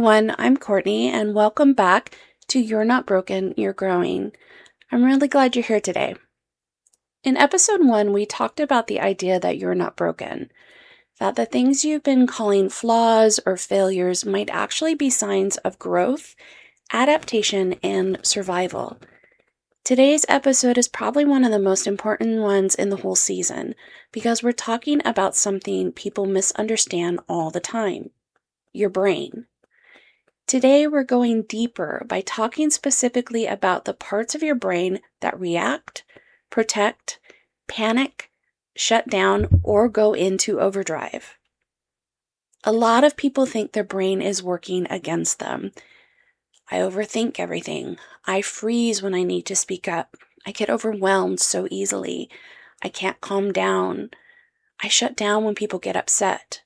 everyone, I'm Courtney and welcome back to You're Not Broken, You're Growing. I'm really glad you're here today. In episode 1, we talked about the idea that you're not broken, that the things you've been calling flaws or failures might actually be signs of growth, adaptation, and survival. Today's episode is probably one of the most important ones in the whole season because we're talking about something people misunderstand all the time: your brain. Today, we're going deeper by talking specifically about the parts of your brain that react, protect, panic, shut down, or go into overdrive. A lot of people think their brain is working against them. I overthink everything. I freeze when I need to speak up. I get overwhelmed so easily. I can't calm down. I shut down when people get upset.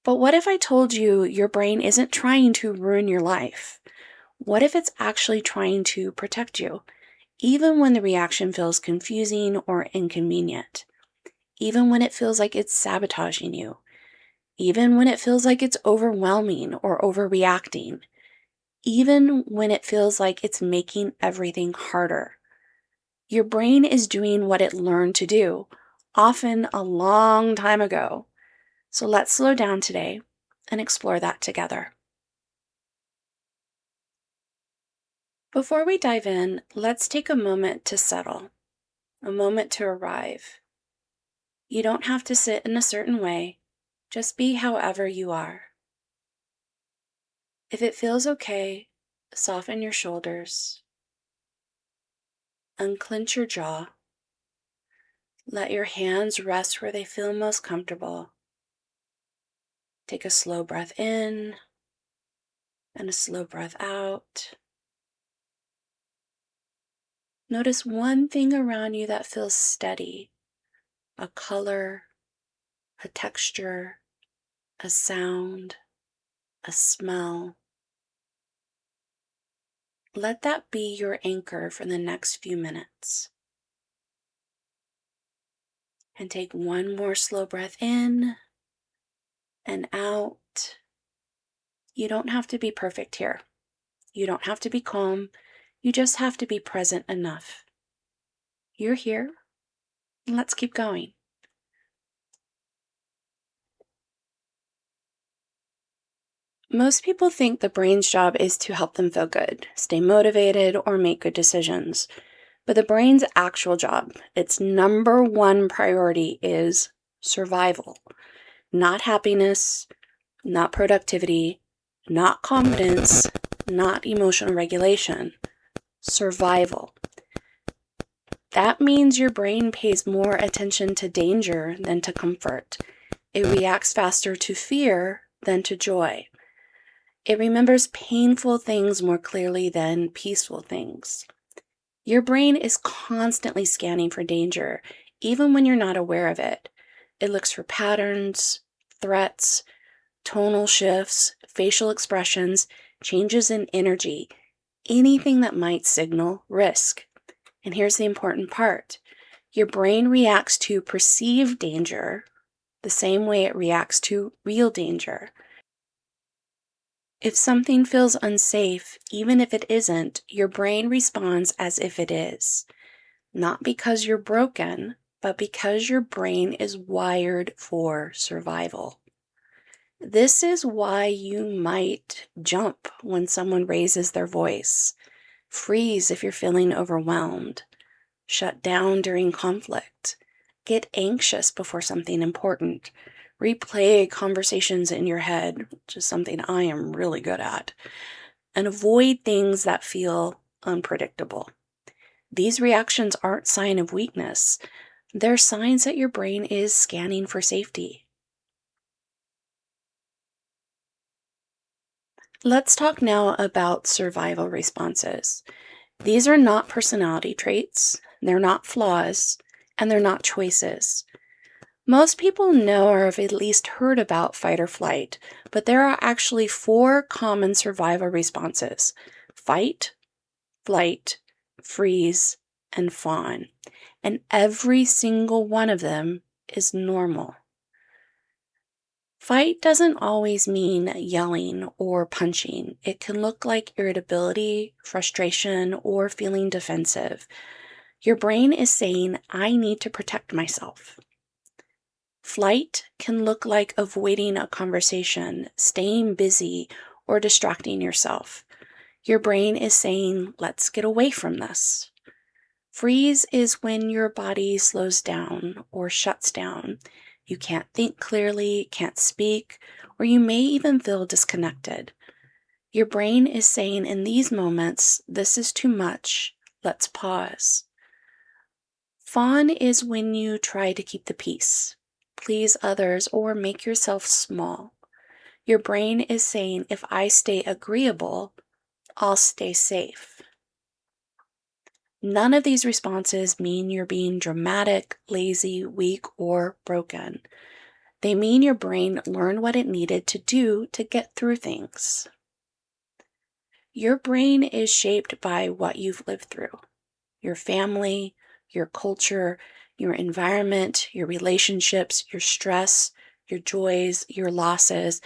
But what if I told you your brain isn't trying to ruin your life? What if it's actually trying to protect you, even when the reaction feels confusing or inconvenient? Even when it feels like it's sabotaging you? Even when it feels like it's overwhelming or overreacting? Even when it feels like it's making everything harder? Your brain is doing what it learned to do, often a long time ago. So let's slow down today and explore that together. Before we dive in, let's take a moment to settle, a moment to arrive. You don't have to sit in a certain way, just be however you are. If it feels okay, soften your shoulders, unclench your jaw, let your hands rest where they feel most comfortable. Take a slow breath in and a slow breath out. Notice one thing around you that feels steady: a color, a texture, a sound, a smell. Let that be your anchor for the next few minutes. And take one more slow breath in and out. You don't have to be perfect here. You don't have to be calm. You just have to be present enough. You're here. Let's keep going. Most people think the brain's job is to help them feel good, stay motivated, or make good decisions. But the brain's actual job, its number one priority, is survival. Not happiness, not productivity, not confidence, not emotional regulation. Survival. That means your brain pays more attention to danger than to comfort. It reacts faster to fear than to joy. It remembers painful things more clearly than peaceful things. Your brain is constantly scanning for danger, even when you're not aware of it. It looks for patterns, threats, tonal shifts, facial expressions, changes in energy, anything that might signal risk. And here's the important part. Your brain reacts to perceived danger the same way it reacts to real danger. If something feels unsafe, even if it isn't, your brain responds as if it is. Not because you're broken, but because your brain is wired for survival. This is why you might jump when someone raises their voice, freeze if you're feeling overwhelmed, shut down during conflict, get anxious before something important, replay conversations in your head, which is something I am really good at, and avoid things that feel unpredictable. These reactions aren't signs of weakness. They're signs that your brain is scanning for safety. Let's talk now about survival responses. These are not personality traits, they're not flaws, and they're not choices. Most people know or have at least heard about fight or flight, but there are actually 4 common survival responses: fight, flight, freeze, and fawn. And every single one of them is normal. Fight doesn't always mean yelling or punching. It can look like irritability, frustration, or feeling defensive. Your brain is saying, I need to protect myself. Flight can look like avoiding a conversation, staying busy, or distracting yourself. Your brain is saying, let's get away from this. Freeze is when your body slows down or shuts down. You can't think clearly, can't speak, or you may even feel disconnected. Your brain is saying in these moments, this is too much, let's pause. Fawn is when you try to keep the peace, please others, or make yourself small. Your brain is saying, if I stay agreeable, I'll stay safe. None of these responses mean you're being dramatic, lazy, weak, or broken. They mean your brain learned what it needed to do to get through things. Your brain is shaped by what you've lived through. Your family, your culture, your environment, your relationships, your stress, your joys, your losses.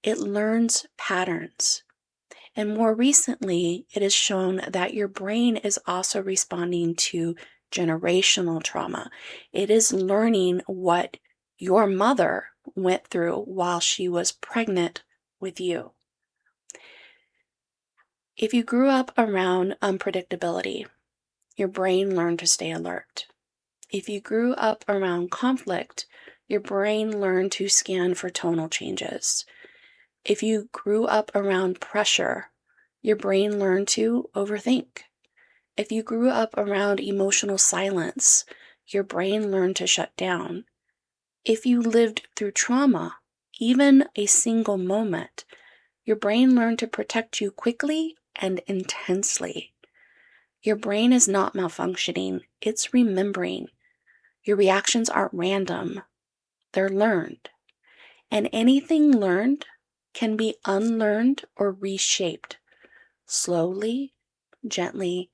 It learns patterns. And more recently, it has shown that your brain is also responding to generational trauma. It is learning what your mother went through while she was pregnant with you. If you grew up around unpredictability, your brain learned to stay alert. If you grew up around conflict, your brain learned to scan for tonal changes. If you grew up around pressure, your brain learned to overthink. If you grew up around emotional silence, your brain learned to shut down. If you lived through trauma, even a single moment, your brain learned to protect you quickly and intensely. Your brain is not malfunctioning, it's remembering. Your reactions aren't random, they're learned. And anything learned can be unlearned or reshaped, slowly, gently,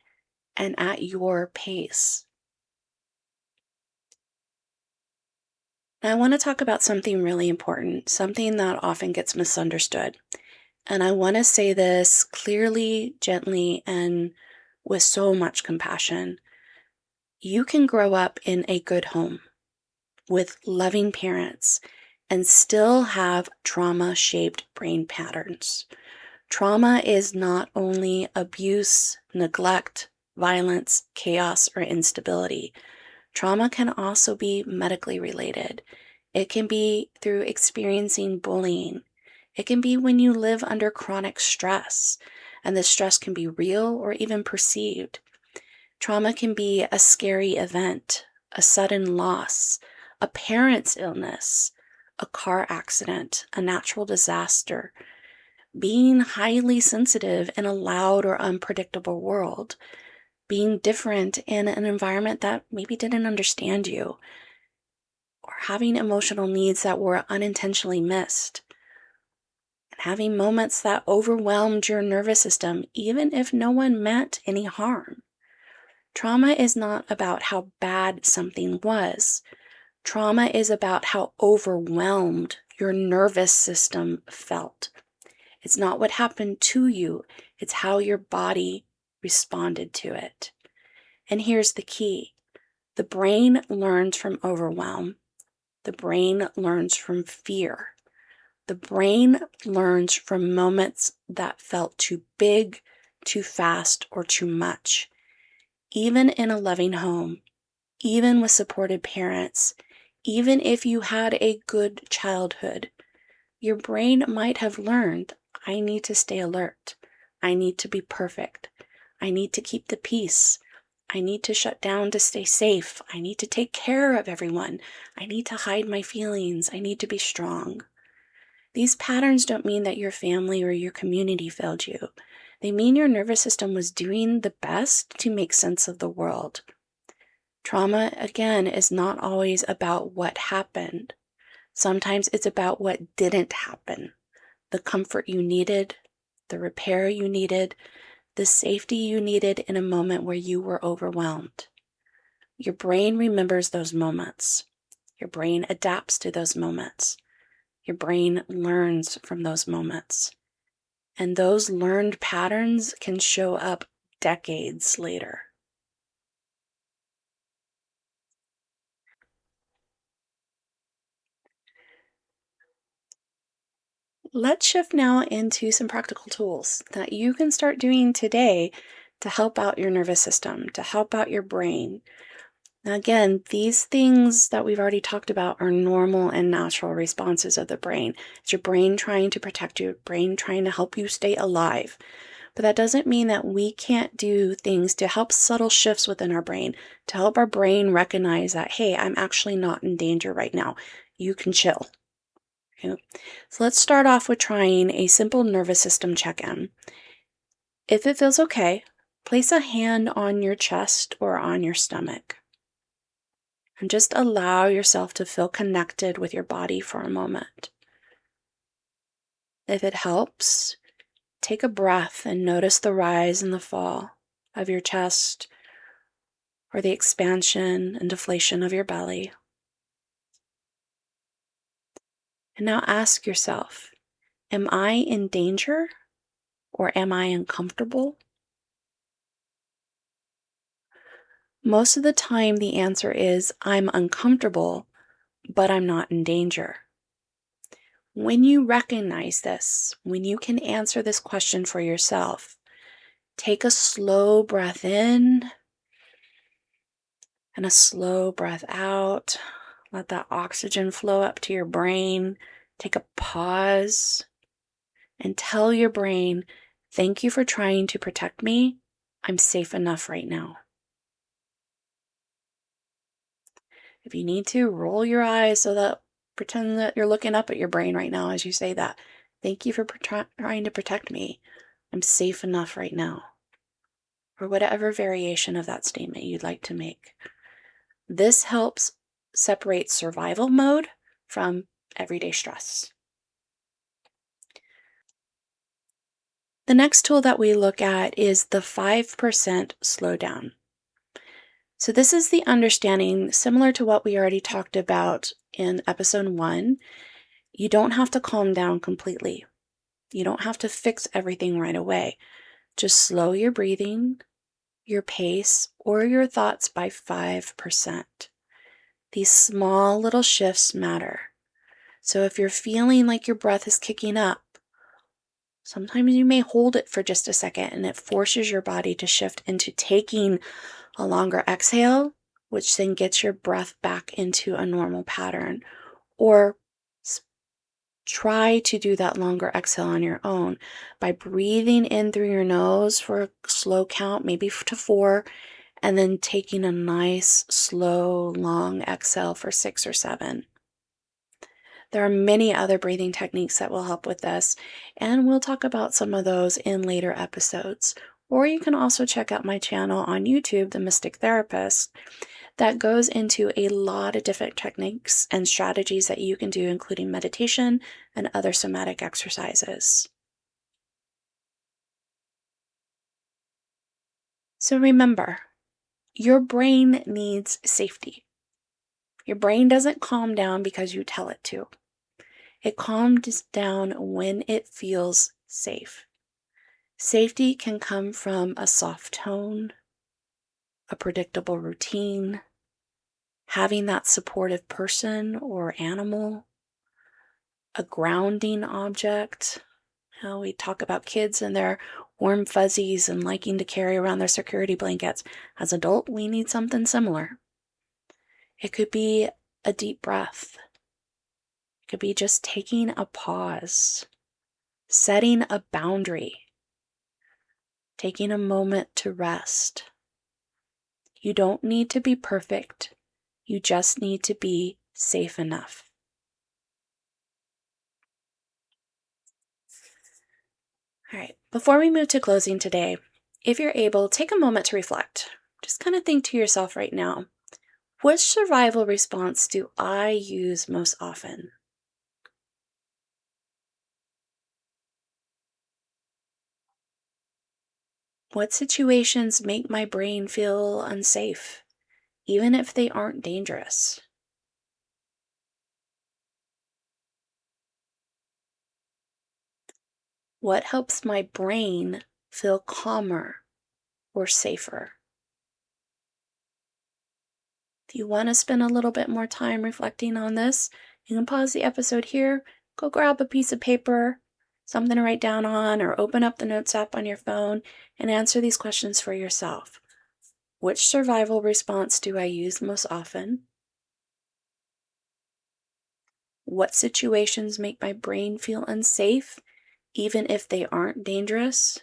and at your pace. Now, I want to talk about something really important, something that often gets misunderstood. And I want to say this clearly, gently, and with so much compassion. You can grow up in a good home with loving parents and still have trauma-shaped brain patterns. Trauma is not only abuse, neglect, violence, chaos, or instability. Trauma can also be medically related. It can be through experiencing bullying. It can be when you live under chronic stress, and the stress can be real or even perceived. Trauma can be a scary event, a sudden loss, a parent's illness, a car accident, a natural disaster, being highly sensitive in a loud or unpredictable world, being different in an environment that maybe didn't understand you, or having emotional needs that were unintentionally missed, and having moments that overwhelmed your nervous system, even if no one meant any harm. Trauma is not about how bad something was. Trauma is about how overwhelmed your nervous system felt. It's not what happened to you, it's how your body responded to it. And here's the key. The brain learns from overwhelm. The brain learns from fear. The brain learns from moments that felt too big, too fast, or too much. Even in a loving home, even with supported parents, even if you had a good childhood, your brain might have learned, I need to stay alert. I need to be perfect. I need to keep the peace. I need to shut down to stay safe. I need to take care of everyone. I need to hide my feelings. I need to be strong. These patterns don't mean that your family or your community failed you. They mean your nervous system was doing the best to make sense of the world. Trauma, again, is not always about what happened. Sometimes it's about what didn't happen. The comfort you needed, the repair you needed, the safety you needed in a moment where you were overwhelmed. Your brain remembers those moments. Your brain adapts to those moments. Your brain learns from those moments. And those learned patterns can show up decades later. Let's shift now into some practical tools that you can start doing today to help out your nervous system, to help out your brain. Now, again, these things that we've already talked about are normal and natural responses of the brain. It's your brain trying to protect you, your brain trying to help you stay alive. But that doesn't mean that we can't do things to help subtle shifts within our brain, to help our brain recognize that, hey, I'm actually not in danger right now. You can chill. Okay? So let's start off with trying a simple nervous system check-in. If it feels okay, place a hand on your chest or on your stomach. And just allow yourself to feel connected with your body for a moment. If it helps, take a breath and notice the rise and the fall of your chest or the expansion and deflation of your belly. And now ask yourself, am I in danger or am I uncomfortable? Most of the time, the answer is I'm uncomfortable, but I'm not in danger. When you recognize this, when you can answer this question for yourself, take a slow breath in and a slow breath out. Let that oxygen flow up to your brain. Take a pause and tell your brain, thank you for trying to protect me. I'm safe enough right now. If you need to, roll your eyes so that pretend that you're looking up at your brain right now as you say that. Thank you for trying to protect me. I'm safe enough right now. Or whatever variation of that statement you'd like to make. This helps separate survival mode from everyday stress. The next tool that we look at is the 5% slowdown. So this is the understanding similar to what we already talked about in episode 1. You don't have to calm down completely. You don't have to fix everything right away. Just slow your breathing, your pace, or your thoughts by 5%. These small little shifts matter. So if you're feeling like your breath is kicking up, sometimes you may hold it for just a second and it forces your body to shift into taking a longer exhale, which then gets your breath back into a normal pattern. Or try to do that longer exhale on your own by breathing in through your nose for a slow count, maybe to 4, and then taking a nice, slow, long exhale for 6 or 7. There are many other breathing techniques that will help with this, and we'll talk about some of those in later episodes. Or you can also check out my channel on YouTube, The Mystic Therapist, that goes into a lot of different techniques and strategies that you can do, including meditation and other somatic exercises. So remember, your brain needs safety. Your brain doesn't calm down because you tell it to. It calms down when it feels safe. Safety can come from a soft tone, a predictable routine, having that supportive person or animal, a grounding object. We talk about kids and their warm fuzzies and liking to carry around their security blankets. As adults, we need something similar. It could be a deep breath. It could be just taking a pause, setting a boundary, taking a moment to rest. You don't need to be perfect. You just need to be safe enough. All right, before we move to closing today, if you're able, take a moment to reflect. Just kind of think to yourself right now, which survival response do I use most often? What situations make my brain feel unsafe, even if they aren't dangerous? What helps my brain feel calmer or safer? If you want to spend a little bit more time reflecting on this, you can pause the episode here, go grab a piece of paper, something to write down on, or open up the Notes app on your phone and answer these questions for yourself. Which survival response do I use most often? What situations make my brain feel unsafe, even if they aren't dangerous?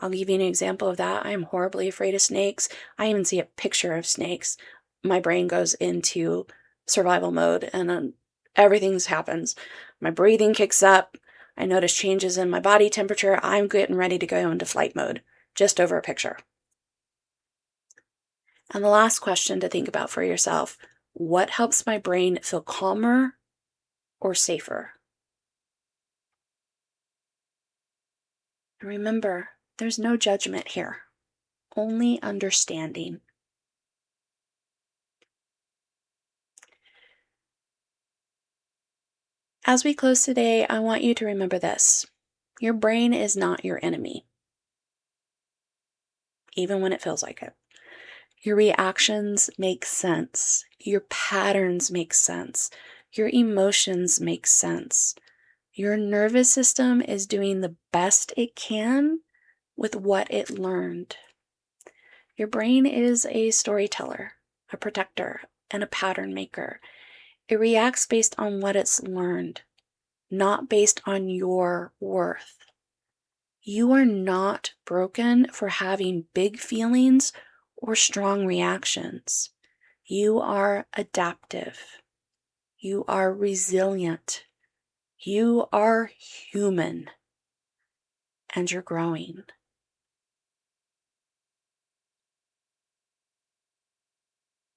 I'll give you an example of that. I am horribly afraid of snakes. I even see a picture of snakes. My brain goes into survival mode and everything happens. My breathing kicks up. I notice changes in my body temperature. I'm getting ready to go into flight mode just over a picture. And the last question to think about for yourself, what helps my brain feel calmer or safer? And remember, there's no judgment here, only understanding. As we close today, I want you to remember this. Your brain is not your enemy, even when it feels like it. Your reactions make sense. Your patterns make sense. Your emotions make sense. Your nervous system is doing the best it can with what it learned. Your brain is a storyteller, a protector, and a pattern maker. It reacts based on what it's learned, not based on your worth. You are not broken for having big feelings or strong reactions. You are adaptive. You are resilient. You are human. And you're growing.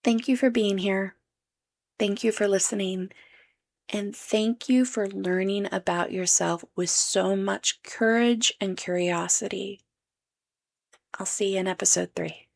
Thank you for being here. Thank you for listening. And thank you for learning about yourself with so much courage and curiosity. I'll see you in episode 3.